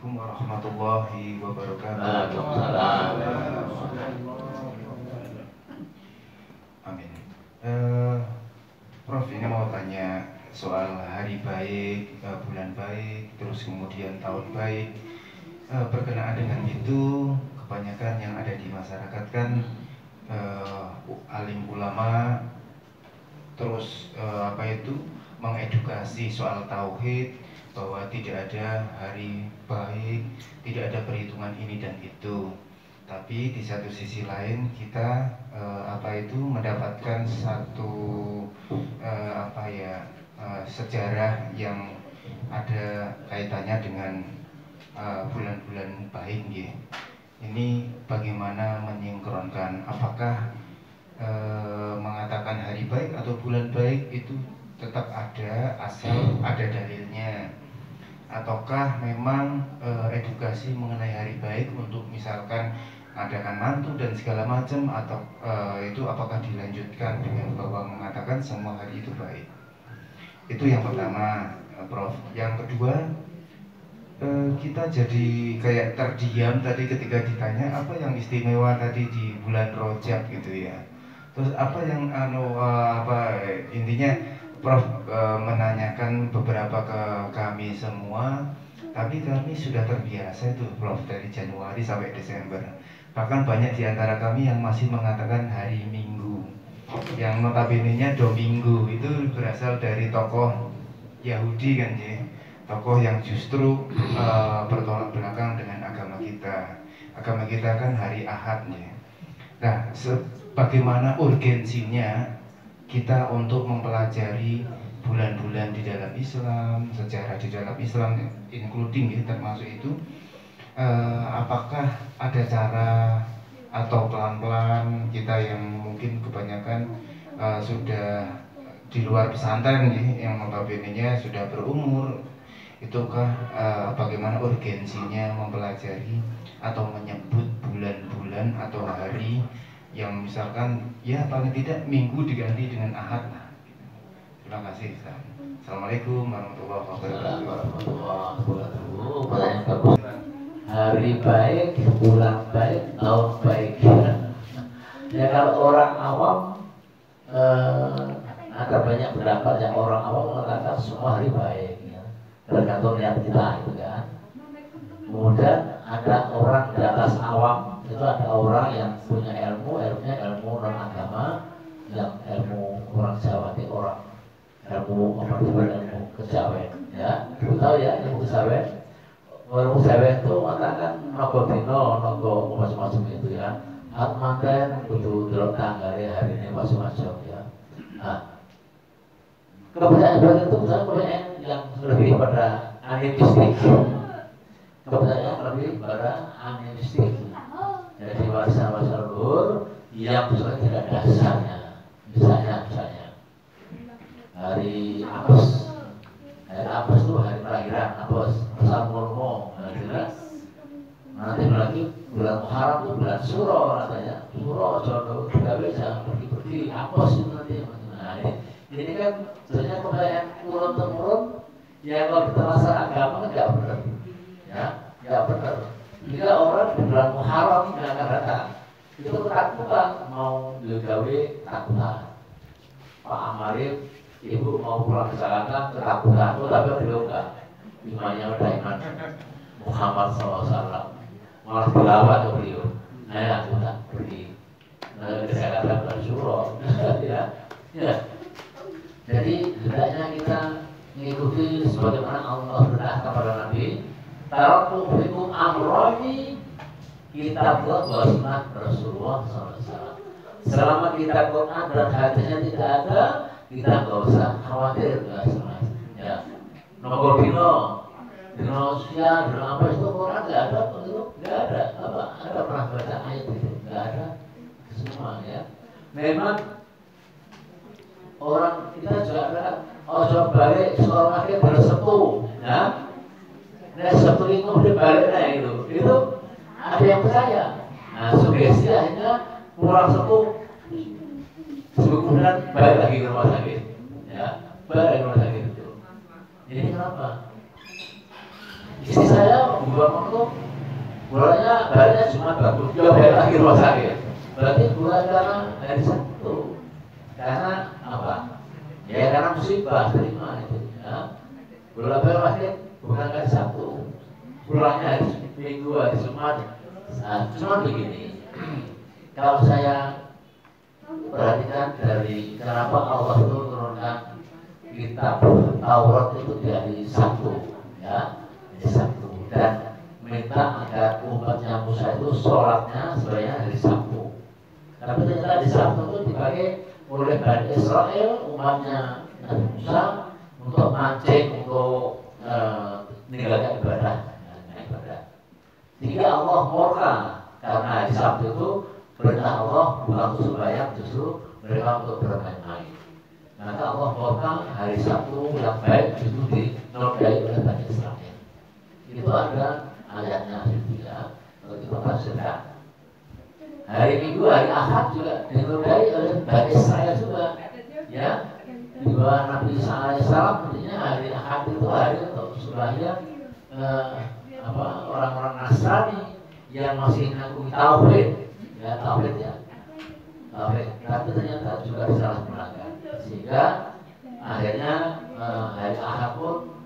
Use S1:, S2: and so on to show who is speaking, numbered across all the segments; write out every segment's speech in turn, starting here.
S1: Assalamualaikum warahmatullahi wabarakatuh.
S2: Waalaikumsalam.
S1: Amin. Prof, ini mau tanya soal hari baik, bulan baik, terus kemudian tahun baik. Berkenaan dengan itu, kebanyakan yang ada di masyarakat kan alim ulama, terus mengedukasi soal tauhid, bahwa tidak ada hari baik, tidak ada perhitungan ini dan itu. Tapi di satu sisi lain kita mendapatkan satu sejarah yang ada kaitannya dengan bulan-bulan baik ya. Ini bagaimana menyinkronkan, apakah mengatakan hari baik atau bulan baik itu tetap ada asal ada dalilnya, ataukah memang edukasi mengenai hari baik untuk misalkan adakan mantu dan segala macam, atau itu apakah dilanjutkan dengan bahwa mengatakan semua hari itu baik? Itu yang pertama, Prof. Yang kedua, kita jadi kayak terdiam tadi ketika ditanya apa yang istimewa tadi di bulan Rajab gitu ya. Terus apa yang intinya Prof menanyakan beberapa ke kami semua, tapi kami sudah terbiasa itu Prof dari Januari sampai Desember. Bahkan banyak di antara kami yang masih mengatakan hari Minggu, yang notabene-nya Domingo, itu berasal dari tokoh Yahudi kan ya, tokoh yang justru bertolak belakang dengan agama kita. Agama kita kan hari Ahad ya. Nah, bagaimana urgensinya kita untuk mempelajari bulan-bulan di dalam Islam, sejarah di dalam Islam, including ya, termasuk itu, apakah ada cara atau pelan-pelan kita yang mungkin kebanyakan sudah di luar pesantren ya, yang notabene-nya sudah berumur, itukah bagaimana urgensinya mempelajari atau menyebut bulan-bulan atau hari yang misalkan ya paling tidak minggu diganti dengan ahad lah. Terima kasih. Assalamualaikum warahmatullahi wabarakatuh.
S2: Hari baik, bulan baik, tahun baik. Ya kalau orang awam ada banyak pendapat yang orang awam mengatakan semua hari baik, ya. Tergantung niat kita itu kan. Kemudian ada orang di atas awam, itu ada orang yang punya ilmunya ilmu non agama, yang ilmu orang Jawa itu orang ilmu kejawen, ya. Ibu tahu ya ilmu kejawen? Ilmu kejawen itu mengatakan nogo dino, nogo macam-macam itu ya. Hat manten kudu delok tanggane hari ini macam-macam ya. Nah, kepercayaan itu kepercayaan yang lebih pada animistik. Kepercayaan lebih pada animistik. Jadi warisan-warisan leluhur yang sebenarnya tidak ada dasarnya. Misalnya hari Apes. Hari Apes itu hari kelahiran Apes. Asal Murmo, jelas. Nanti lagi bulan Muharram itu bulan Suro katanya. Suro jodoh gawe jangan pergi-pergi Apes itu nanti. Nah ini kan sebenarnya kepercayaan turun temurun. Ya kalau kita masalah agama kan nggak benar. Ya, nggak benar. Jika orang di bulan Muharram yang akan datang itu ketakutan mau gawe takutan. Pak Amarif, ibu mau pulang ke Jakarta ketakutan, tapi beliau enggak. Imannya udah iman Muhammad SAW, malah dilawat ke beliau. Nah, aku tak pergi ke Jakarta bersyukur, ya. Jadi hendaknya kita mengikuti sebagaimana Allah berkata kepada Nabi. Taraktu fikum amroni, kitabullah wa sunnah Rasulullah SAW. Selama kitab Quran dan hadisnya tidak ada, kita nggak usah khawatir, nggak usah. Ya, nomor dino usia, dino apa itu Quran nggak ada, itu nggak ada. Apa? Ada pernah baca ayat itu? Nggak ada. Semua ya. Memang orang kita juga ada. Oh coba balik seorang akhir bersetu, ya. Nah seperti itu udah baliknya itu ada yang percaya. Nah sugesti akhirnya kurang sepuh, kemudian balik lagi ke rumah sakit, ya balik ke rumah sakit itu. Ini kenapa? Istri saya dibuang itu bulannya baliknya cuma bagus, dia balik lagi rumah sakit. Berarti bulan karena hari Sabtu, karena apa? Ya karena musibah terima itu. Ya. Bulan balik bukan hari Sabtu, bulannya hari Minggu, hari Jumat. Nah, cuma begini, kalau saya perhatikan dari kenapa Allah itu turunkan kitab Taurat itu di hari Sabtu, ya, hari Sabtu, dan minta agar umatnya Musa itu sholatnya sebenarnya hari Sabtu. Tapi ternyata hari Sabtu itu dipakai oleh Bani Israel, umatnya Nabi Musa, untuk mancing, untuk meninggalkan ibadah. Jika Allah murka karena hari Sabtu itu perintah Allah bukan untuk sembahyang, justru mereka untuk bermain-main. Maka Allah murka hari Sabtu yang baik justru dinodai oleh Bani Israel. Itu ada ayatnya juga kalau kita tafsirkan. Hari Minggu, hari Ahad juga dinodai oleh Bani Israel juga. Ya, di bawah Nabi Isa alaihissalam, artinya hari Ahad itu hari untuk sembahyang orang-orang Nasrani yang masih mengakui tauhid, ya tauhid ya, tauhid. Tapi ternyata juga disalahgunakan, sehingga akhirnya hari Ahad pun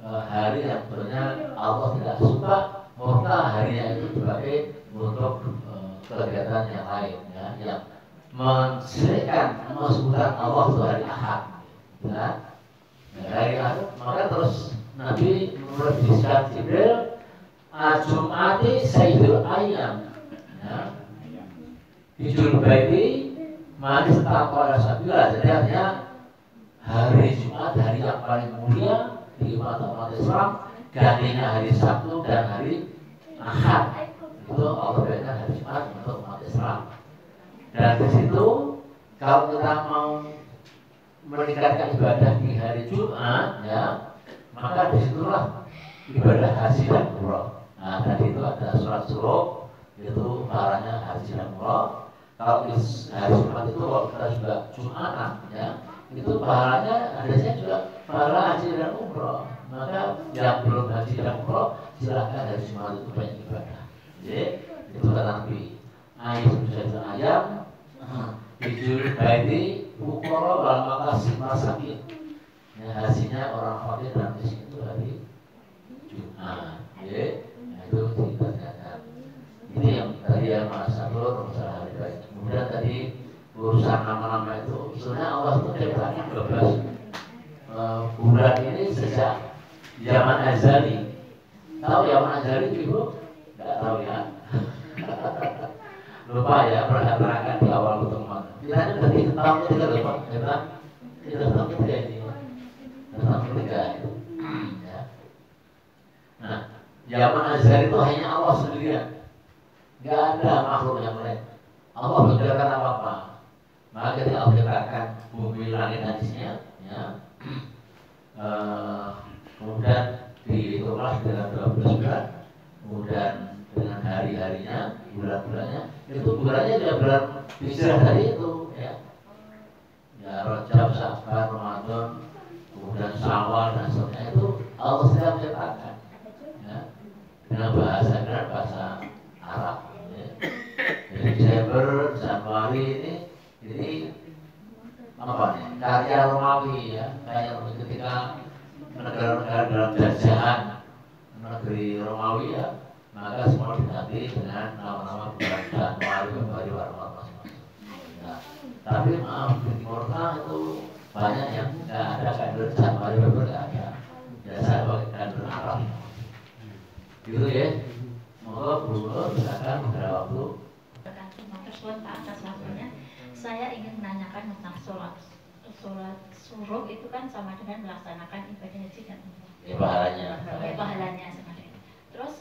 S2: hari yang sebenarnya Allah tidak suka, murka harinya itu dipakai untuk kegiatan yang lain, ya, yang mensyirikkan sebutan Allah itu hari Ahad, ya. Hari Ahad, maka terus Nabi menuliskan Jibril Jum'ati Sayyidul Ayyam, ya. Hijul Baiti manis tanpa rasa bila. Jadi artinya hari Jumat, hari yang paling mulia di mata umat Islam, gantinya hari Sabtu dan hari Ahad. Itu Allah berikan hari Jumat untuk umat Islam. Dan di situ kalau kita mau meningkatkan ibadah di hari Jumat, ya, maka disitulah ibadah haji dan umroh. Nah, tadi itu ada sholat suruh, itu pahalanya haji dan umroh. Kalau di hari Jumat itu kalau kita juga Jumatan, ya, itu pahalanya adanya juga pahala haji dan umroh. Maka yang belum haji dan umroh silahkan hari Jumat itu banyak ibadah. Jadi itu kata Nabi. Ayam hijul baiti ukoro wal makasih masakin. Ya, hasilnya orang fakir dan miskin itu hari Jumat. Ya, itu ditanyakan. Ini yang tadi yang masalah hari baik. Kemudian tadi urusan nama-nama itu, sebenarnya Allah itu ciptakan 12 bulan ini sejak zaman azali. Tahu zaman azali ibu? Tidak tahu ya. Lupa ya, pernah terangkan di awal pertemuan. Kita ini tadi tahun ketiga lupa, kita tahun ketiga ini, tahun ketiga itu. Ya. Nah, zaman azali itu hanya Allah sendirian, nggak ada makhluk yang lain. Allah berkatakan apa-apa. Maka ketika Allah ciptakan bumi langit dan isinya, ya, kemudian dihitunglah dengan 12 bulan, kemudian dengan hari-harinya, bulan-bulannya, itu bulannya juga bulan Hijrah tadi itu, ya, ya Rajab, Sya'ban, Ramadan, kemudian Syawal dan seterusnya itu Allah sedang menciptakan, ya, dengan bahasa Arab. Ya. Jadi Desember, Januari ini apa nih? Karya Romawi, ya, karya Romawi ketika negara-negara dalam jajahan negeri Romawi, ya, maka semua diganti dengan nama-nama bulan Januari, Februari, Maret masing-masing. Nah, tapi maaf di Timur Tengah itu banyak yang nggak ada kalender Januari, Februari nggak ada. Biasa pakai kalender Arab. Gitu ya. Monggo Bu Nur, silakan beberapa waktu.
S3: Terima Pak atas waktunya. Saya ingin menanyakan tentang sholat suruh itu kan sama dengan melaksanakan ibadah haji dan umroh.
S2: Ya, pahalanya.
S3: Ya, pahalanya sebenarnya. Terus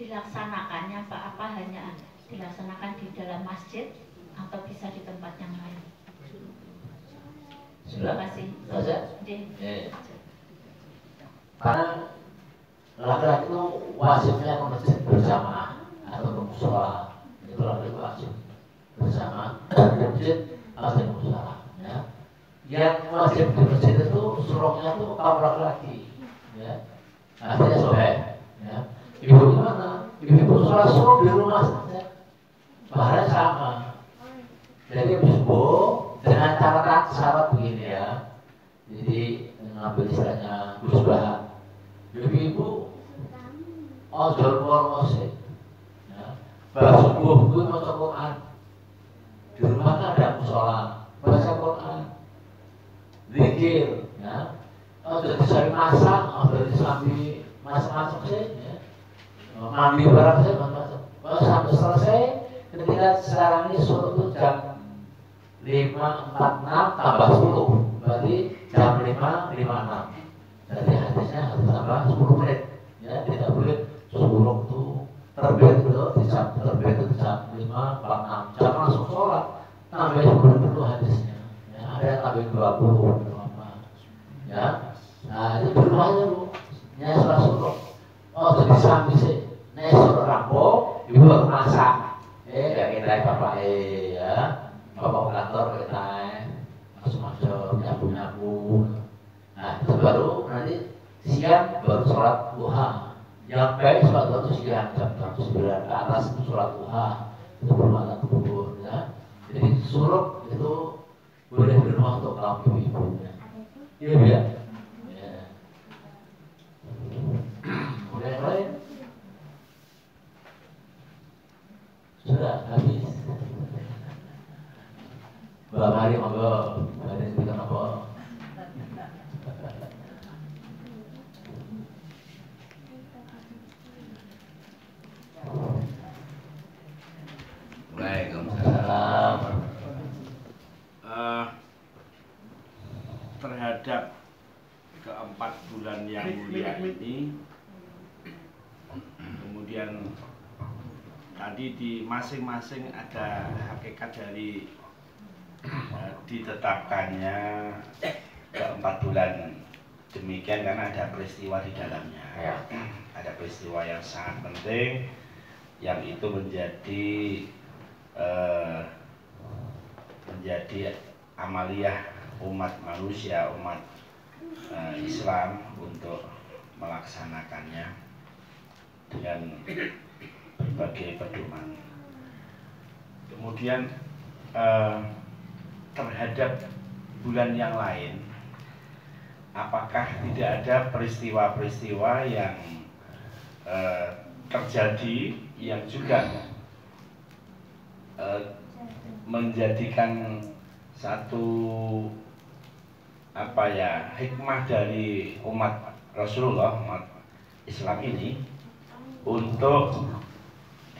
S3: dilaksanakannya apa hanya dilaksanakan di dalam masjid atau bisa di tempat yang lain? Terima kasih.
S2: Karena laki-laki itu wajibnya ke masjid berjamaah atau ke musola. Itu laki-laki wajib bersama ke masjid atau ke musola. Ya. Yang wajib di masjid itu suruhnya itu kaum laki-laki. Ya. Artinya soleh. Ya. sholat suruh di rumah saja, pahalanya sama. Jadi subuh dengan syarat begini ya. Jadi ngambil istilahnya musbah. Ibu-ibu, jual keluar musik. Baca subuh, gue baca Quran. Di rumah kan ada musola, baca Quran, zikir, ya. Jadi saya masak, dari sambil masak-masak sih, ya. Mandi barang saya, sampai selesai. Ketika sekarang ini suruh itu jam 5.46 tambah 10, berarti jam 5.56. Jadi hadisnya harus tambah 10 menit, ya. Tidak boleh suruh itu terbit itu di jam terbit itu jam 5.46, jam langsung sholat tambah 10 dulu hadisnya, ya. Ada yang tambah 20 apa, ya. Nah itu berubah aja bu, ya sholat suruh. Jadi sambil sih, nih suruh rampok, ibu baru masak, kayak kita bapak ya, bapak kantor kita masuk nyapu. Nah itu baru nanti siang baru sholat duha. Yang baik sholat duha itu siang jam 9 ke atas itu sholat duha, itu belum ada kubur, ya. Jadi suruh itu boleh di rumah untuk kaum ibu-ibu, ya. Iya ya. Boleh lain? Sudah habis. Mbak Mari monggo, ada yang bilang apa?
S4: Waalaikumsalam. Terhadap keempat bulan yang mulia ini, kemudian tadi di masing-masing ada hakikat dari ditetapkannya keempat bulan demikian karena ada peristiwa di dalamnya, ya. Ada peristiwa yang sangat penting yang itu menjadi amaliyah umat manusia, umat Islam untuk melaksanakannya dengan berbagai pedoman. Kemudian terhadap bulan yang lain, apakah tidak ada peristiwa-peristiwa yang terjadi yang juga menjadikan satu hikmah dari umat Rasulullah, umat Islam ini untuk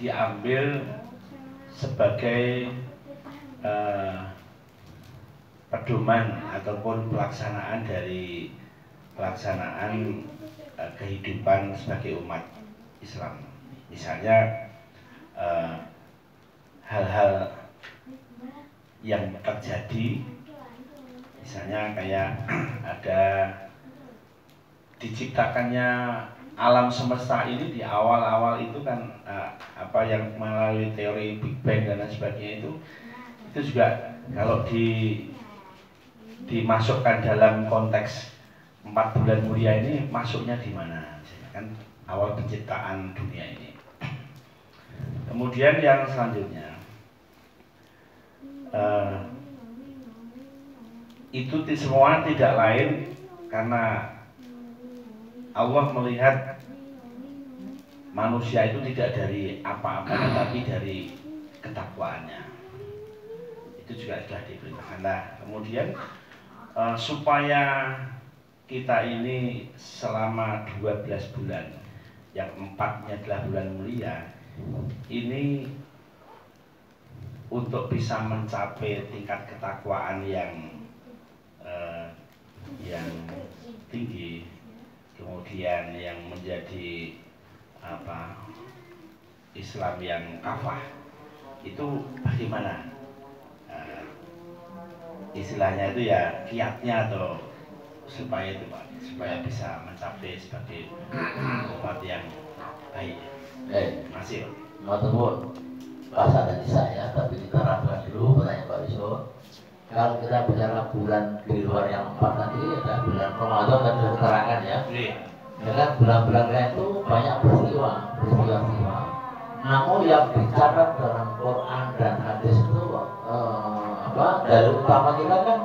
S4: diambil sebagai pedoman ataupun pelaksanaan dari kehidupan sebagai umat Islam. Misalnya hal-hal yang terjadi, misalnya kayak ada diciptakannya alam semesta ini di awal-awal itu kan yang melalui teori Big Bang dan lain sebagainya itu juga kalau dimasukkan dalam konteks 4 bulan mulia ini masuknya di mana? Kan awal penciptaan dunia ini. Kemudian yang selanjutnya itu semua tidak lain karena Allah melihat manusia itu tidak dari apa-apa tapi dari ketakwaannya. Itu juga sudah diberitakan. Nah, kemudian supaya kita ini selama 12 bulan, yang 4-nya adalah bulan mulia, ini untuk bisa mencapai tingkat ketakwaan yang tinggi, kemudian yang menjadi Islam yang kafah, itu bagaimana? Istilahnya itu ya kiatnya atau supaya bisa mencapai sebagai umat yang baik. Masih
S2: Matur bahasa tadi saya, tapi diterapkan dulu pertanyaan Pak Wisnu. Kalau kita bicara bulan di luar yang 4 nanti ada bulan Ramadan kan sudah diterangkan ya. Ya kan bulan-bulan lain itu banyak peristiwa. namun yang dicatat dalam Quran dan hadis itu dari utama kita kan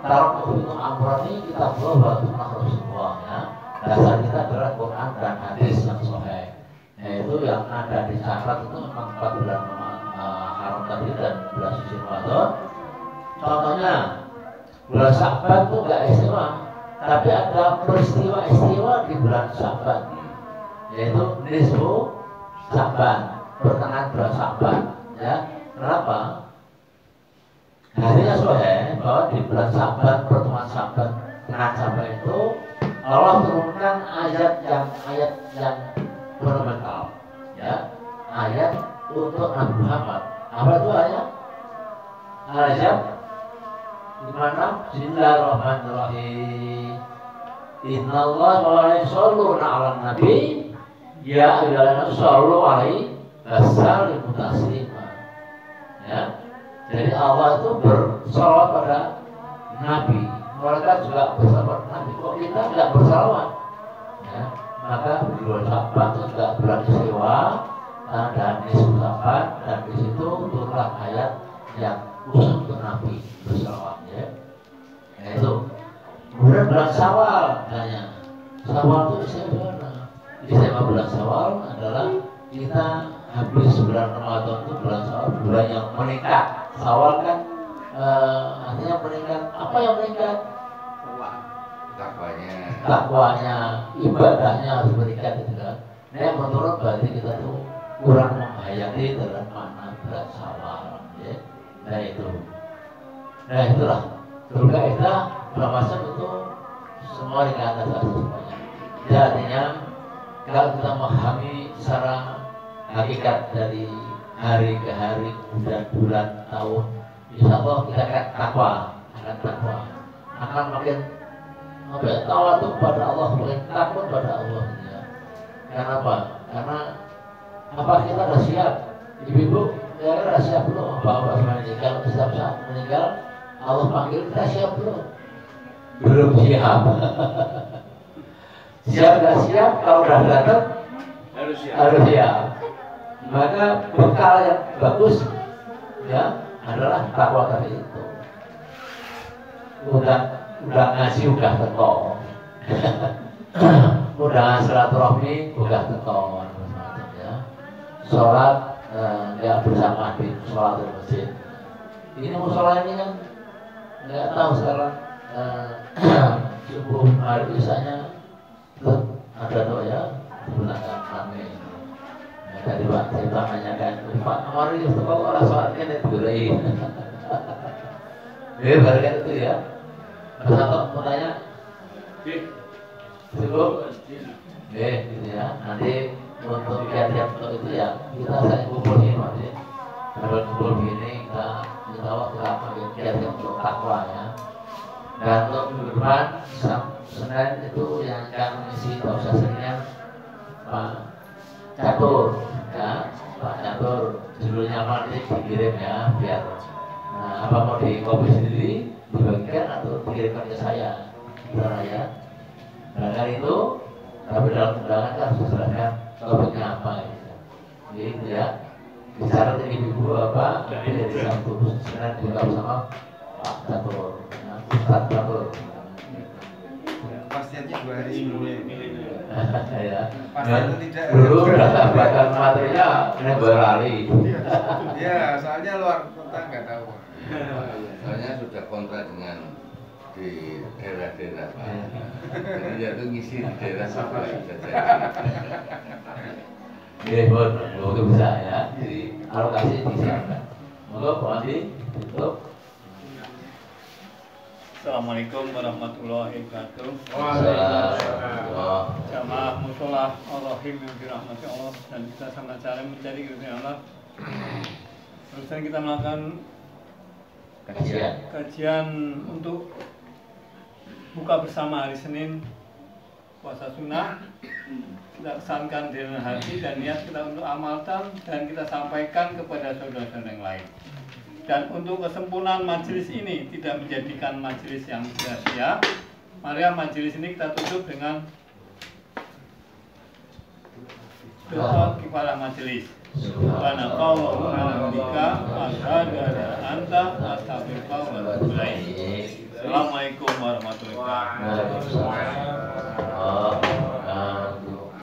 S2: taruh itu Amrani kita bawa Rasulullah ya. Dasar kita adalah Quran dan hadis yang sahih. Yaitu yang ada dicatat itu memang 4 bulan haram tadi dan bulan suci Ramadan. Contohnya bulan Sya'ban itu enggak istimewa, tapi ada peristiwa istimewa di bulan Sya'ban, yaitu nisfu Sya'ban, pertengahan bulan Sya'ban ya. Kenapa? Harinya sahih bahwa di bulan Sya'ban, pertemuan Sya'ban, pertengahan Sya'ban itu Allah turunkan ayat yang fundamental ya, ayat untuk Nabi Muhammad. Apa itu ayat? Ayat di mana Bismillahirrahmanirrahim. Innallaha wa yusholluna 'alan nabi ya ayyuhallazina shallu 'alaihi wasallimu taslima. Ya. Jadi Allah itu bersalawat pada Nabi. Mereka juga bersalawat pada Nabi. Kok kita tidak bersalawat? Ya. Maka di bulan Sya'ban itu juga bulan istiwa dan nisfu Sya'ban, dan di situ turunlah ayat yang khusus untuk Nabi bersalawat ya. Itu. Kemudian bulan Syawal tanya. Syawal itu istimewa. Istimewa bulan Syawal adalah kita habis bulan Ramadan itu bulan Syawal, bulan yang meningkat. Syawal kan artinya meningkat. Apa yang meningkat? Takwanya, ibadahnya harus meningkat itu kan. Nah, menurut berarti kita tuh kurang menghayati dalam makna bulan Syawal ya. Nah itu. Nah itulah Dzulqa'dah Ramadan itu semua dikatakan semuanya. Ya, artinya kalau kita memahami secara hakikat dari hari ke hari, bulan, tahun, insya Allah kita akan takwa, akan makin tawadhu pada Allah, makin takut pada Allah ya. Karena apa? Karena apa kita sudah siap, ibu-ibu ya sudah siap belum? Bapak semuanya kalau kita saat meninggal Allah panggil kita siap belum? Belum siap. Siap nggak siap? Kalau sudah datang harus siap. Maka bekal yang bagus ya adalah takwa tadi itu. Udah ngaji udah teko. Udah silaturahmi udah teko ya. Sholat ya bersama di sholat di masjid. Ini musola ini kan nggak tahu sekarang subuh hari isanya ada doa ya gunakan kami. Tadi Pak saya tanyakan Pak kemarin itu kok orang sholatnya itu berai. Barukan itu ya. Mas Anto mau tanya? Cukup? Gitu ya. Nanti untuk kiat-kiat untuk itu ya kita saya kumpulin nanti. Kalau kumpul begini kita waktu apa kiat-kiat untuk takwa ya. Dan untuk minggu depan Senin itu yang akan mengisi tausiah Seninnya Pak Catur ya, Pak Catur judulnya apa nanti dikirim ya biar apa mau di copy sendiri dibagikan atau dikirimkan ke saya ya. Nah itu tapi dalam undangan kan harus diserahkan topiknya apa gitu ya. Bicara dari ibu apa dari Sabtu Senin buka bersama Pak Catur ya, Ustaz Catur.
S1: Pastinya 2 hari sebelumnya
S2: ya.
S1: Pasti tidak
S2: dulu dapatkan materinya ini berlari.
S1: ya soalnya luar kota nggak tahu.
S5: Soalnya sudah kontrak dengan di daerah-daerah Pak. Jadi dia tuh ngisi di daerah Sabah saja.
S2: Oke, itu bisa ya. Jadi alokasi disiapkan. Monggo Pak Andi tutup.
S6: Assalamualaikum warahmatullahi wabarakatuh.
S2: Waalaikumsalam.
S6: Jamaah musholah Ar-Rahim yang dirahmati Allah dan kita sama cara mencari keridhaan Allah. Terus kita melakukan kajian untuk buka bersama hari Senin puasa sunnah. Kita kesankan dengan hati dan niat kita untuk amalkan dan kita sampaikan kepada saudara-saudara yang lain. Dan untuk kesempurnaan majelis ini tidak menjadikan majelis yang sia-sia, mari majelis ini kita tutup dengan Doa kepala majelis. Subhanakallahumma wa bihamdika asyhadu an la ilaha illa anta astaghfiruka wa atubu ilaik. Assalamualaikum warahmatullahi wabarakatuh.
S2: Waalaikumsalam.